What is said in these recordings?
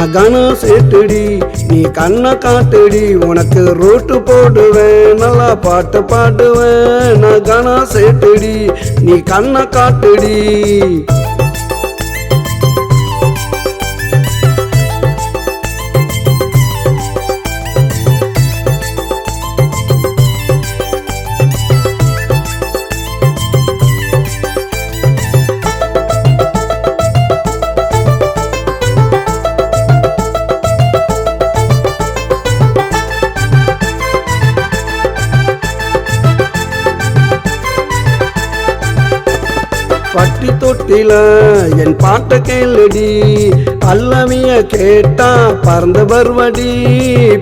நான் கன சேட்டுடி நீ கண்ணை காட்டுடி உனக்கு ரூட்டு போடுவேன் நல்லா பாட்டு பாடுவேன் நான் கன சேட்டுடி நீ கண்ணை காட்டுடி பட்டி தொட்டில என் பாட்ட கேளடி பல்லவிய கேட்டா பறந்து வருவடி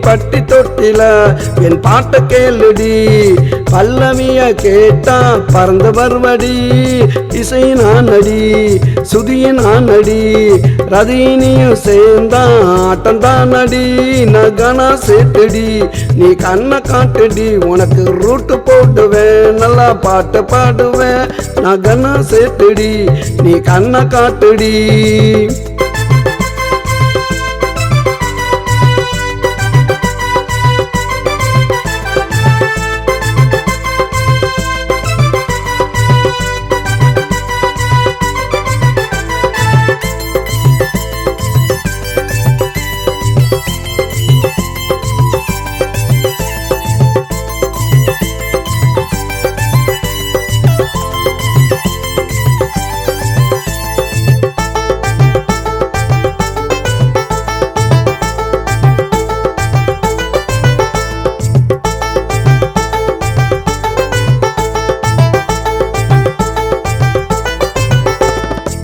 பட்டி தொட்டில என் பாட்ட கேளடி பல்லவிய கேட்டா பறந்து வருவடி இசை நான் அடி சுதிய நான் அடி ரதினியும் சேர்ந்தா ஆட்டந்தான் அடி நகனா சேட்டுடி நீ கண்ணை காட்டுடி உனக்கு ரூட்டு போடுவேன் நல்லா பாட்டு பாடுவேன் நகனா சேட்டுடி நீ கண்ணை காட்டுடி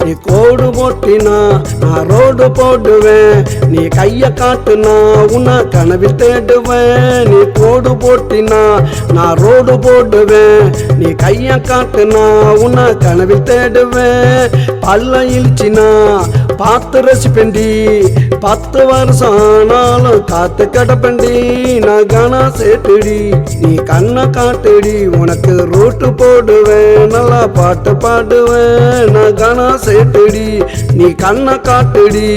நீ கோடு போட்டினா நான் ரோடு போடுவேன் நீ கைய காட்டுனா உன்னை கனவில் தேடுவேன் நீ கோடு போட்டினா நான் ரோடு போடுவேன் நீ கைய காட்டுனா உன்னை கனவில் தேடுவேன் பல்ல இழிச்சினா பார்த்து ரசிப்பேண்டி 10 வருஷம் ஆனாலும் காத்து கிடப்பேண்டி நான் கனா சேட்டுடி நீ கண்ணை காட்டுடி உனக்கு ரூட்டு போடுவேன் நல்லா பாட்டு பாடுவேன் நான் கனா சேட்டுடி நீ கண்ணை காட்டுடி